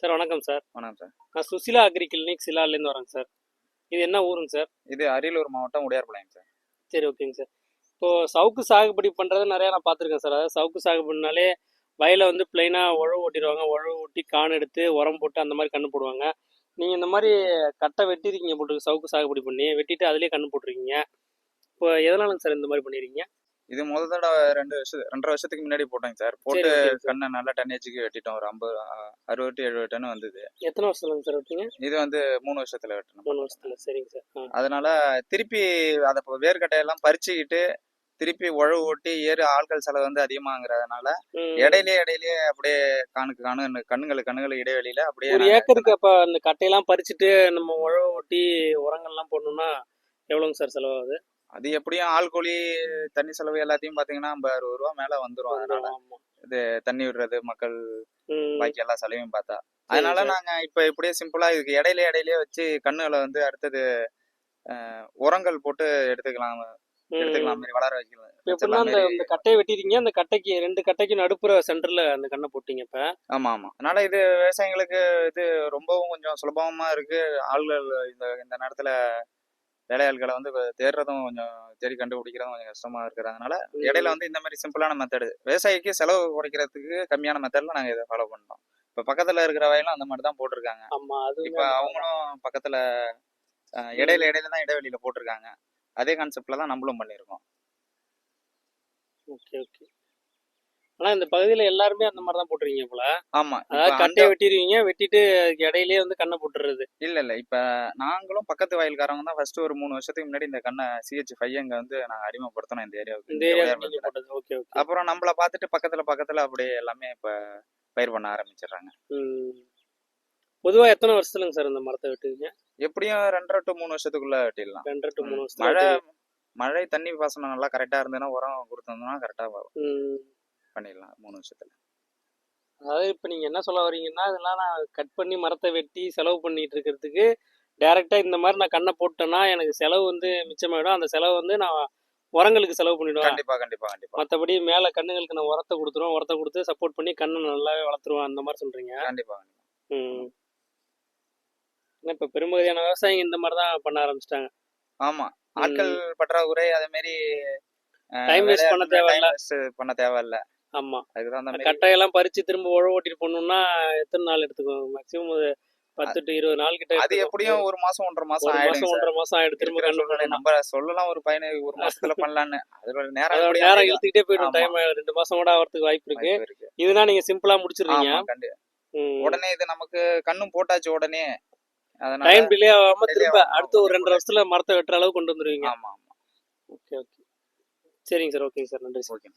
Sir வணக்கம் sir. வணக்கம் sir. நான் சுசிலா அக்ரி கிளினிக் சிலாலேருந்து வரேங்க சார். இது என்ன ஊருங்க சார்? இது அரியலூர் மாவட்டம் உடையார்பாளையம் சார். சரி, ஓகேங்க சார். இப்போது சவுக்கு சாகுபடி பண்ணுறது நிறையா நான் பார்த்துருக்கேன் சார். அதாவது சவுக்கு சாகுபடினாலே வயலை வந்து பிளைனாக உழவு ஓட்டிடுவாங்க. உழவு ஓட்டி கான் எடுத்து உரம் போட்டு அந்த மாதிரி கன்று போடுவாங்க. நீங்கள் இந்த மாதிரி கட்டை வெட்டிருக்கீங்க போட்டுருக்கு சவுக்கு சாகுபடி பண்ணி வெட்டிட்டு அதிலே கன்று போட்டிருக்கீங்க. இப்போ எதனாலங்க சார் இந்த மாதிரி பண்ணிடுறீங்க? இது முதல் தடவை 2 வருஷத்துக்கு முன்னாடி போட்டேங்க சார். போட்டு கண்ணை நல்லா டன்னேஜுக்கு வெட்டிட்டோம். ஒரு 60 to 70 டன் வந்தது. எத்தனை வருஷத்துலங்க சார் வெட்டிங்க? இது வந்து 3 வருஷத்துல வெட்டணும். 3 வருஷத்துல. சரிங்க சார். அதனால திருப்பி அதை வேர்க்கட்டையெல்லாம் பறிச்சுக்கிட்டு திருப்பி உழவு ஓட்டி ஆட்கள் செலவு வந்து அதிகமாங்கிறதுனால இடையிலேயே அப்படியே கண்ணுங்களுக்கு இடைவெளியில அப்படியே ஒரு ஏக்கருக்கு அப்ப அந்த கட்டையெல்லாம் பறிச்சுட்டு நம்ம உழவு ஓட்டி உரங்கள்லாம் போடணும்னா எவ்வளோங்க சார் செலவாகுது? அது எப்படியும் ஆள் கூலி தண்ணி செலவு எல்லாத்தையும் பாத்தீங்கன்னா 60 ரூபா மேல வந்துரும். அதனால இது தண்ணி விடுறது மக்கள் பாக்கி எல்லா செலவையும் பார்த்தா அதனால நாங்க இப்ப இப்படியே சிம்பிளா இதுக்கு இடையிலேயே வச்சு கண்ணுகளை வந்து அடுத்தது உரங்கள் போட்டு எடுத்துக்கலாம் மாதிரி வளர வைக்கலாம். அந்த கட்டையை வெட்டிட்டீங்க, அந்த கட்டைக்கு 2 கட்டைக்கு நடுப்புற சென்டர்ல அந்த கண்ணை போட்டீங்க இப்ப. ஆமா. அதனால இது விவசாயிகளுக்கு இது ரொம்பவும் கொஞ்சம் சுலபமா இருக்கு. ஆள்கள் இந்த நேரத்துல வேலையாள்களை வந்து தேடுறதும் கொஞ்சம் தேடி கண்டுபிடிக்கிறதும் கொஞ்சம் கஷ்டமா இருக்கிறதுனால இடையில வந்து இந்த மாதிரி சிம்பிளான மெத்தடு விவசாயிக்கு செலவு குறைக்கிறதுக்கு கம்மியான மெத்தட்ல நாங்க இதை ஃபாலோ பண்ணோம். இப்ப பக்கத்துல இருக்கிற வயலும் அந்த மாதிரி தான் போட்டிருக்காங்க. இப்ப அவங்களும் பக்கத்துல இடையில தான் இடைவெளியில போட்டிருக்காங்க. அதே கான்செப்ட்ல தான் நம்மளும் பண்ணியிருக்கோம். ஓகே. ஆனா இந்த பகுதியில எல்லாருமே அந்த மாதிரி தான் போட்டுருவீங்க போல. ஆமா. அதாவது கட்டையை வெட்டிடுவீங்க, வெட்டிட்டு இடையிலேயே வந்து கண்ணை போட்டுறது. இல்ல இப்ப நாங்களும் பக்கத்து வயல்காரங்க தான் ஃபர்ஸ்ட் ஒரு 3 வருஷத்துக்கு முன்னாடி இந்த கண்ணை CH5 அங்க வந்து நாங்க அறிமுகப்படுத்தணும் இந்த ஏரியாவுக்கு. அப்புறம் நம்மள பார்த்துட்டு பக்கத்துல அப்படியே எல்லாமே இப்ப பயிர் பண்ண ஆரம்பிச்சிடுறாங்க. பொதுவா எத்தனை வருஷத்துலங்க சார் இந்த மரத்தை வெட்டுவீங்க? எப்படியும் 2.5 to 3 வருஷத்துக்குள்ள வெட்டிடலாம். 2.5 to 3 வருஷம். மழை தண்ணி பாசனம் நல்லா கரெக்டா இருந்ததுன்னா உரம் கொடுத்தோம்னா கரெக்டா பண்ணிடலாம் 3 வருஷத்துல. அதாவது இப்ப நீங்க என்ன சொல்ல வரீங்கன்னா, இதெல்லாம் நான் கட் பண்ணி மரத்தை வெட்டி செலவு பண்ணிட்டு இருக்கிறதுக்கு டைரக்டா இந்த மாதிரி நான் கண்ணை போட்டேன்னா எனக்கு செலவு வந்து மிச்சமாயிடும். அந்த செலவு வந்து நான் உரங்களுக்கு செலவு பண்ணிடுவேன். கண்டிப்பா. மற்றபடி மேல கண்ணுங்களுக்கு நான் உரத்தை கொடுத்து சப்போர்ட் பண்ணி கண்ணை நல்லாவே வளர்த்துருவேன் அந்த மாதிரி சொல்றீங்க. கண்டிப்பா. இப்ப பெரும்பகுதியான விவசாயிங்க இந்த மாதிரி தான் பண்ண ஆரம்பிச்சிட்டாங்க. ஆமா, ஆட்கள் பற்றாக்குறை, அதே மாதிரி டைம் வேஸ்ட் பண்ண தேவையில்ல. ஆமா, கட்டையெல்லாம் பறிச்சு திரும்ப உழவு ஓட்டிட்டு போகணும்னா எத்தனை நாள் எடுத்துக்கும்? மேக்ஸிமம் 10 to 20 நாள் கிட்ட. அது எப்படியும் 1 மாசம் 1.5 மாசம் ஆயிடும். திரும்ப கண்ணு நம்ம சொல்லலாம் ஒரு 1 மாசத்துல பண்ணலான்னு. அதோட நேரம் இழுத்துக்கிட்டே போயிடும். டைம் 2 மாசம் கூட ஆகிறதுக்கு வாய்ப்பு இருக்கு. இதுனா நீங்க சிம்பிளா முடிச்சிருக்கீங்க. உடனே இது நமக்கு கண்ணும் போட்டாச்சு உடனே. டைம் டிலே ஆகாம திரும்ப அடுத்த ஒரு 2 வருஷத்துல மரத்தை வெட்டுற அளவு கொண்டு வந்துருவீங்க. ஆமா. ஓகே. சரிங்க சார். ஓகேங்க சார். நன்றி சார். ஓகே.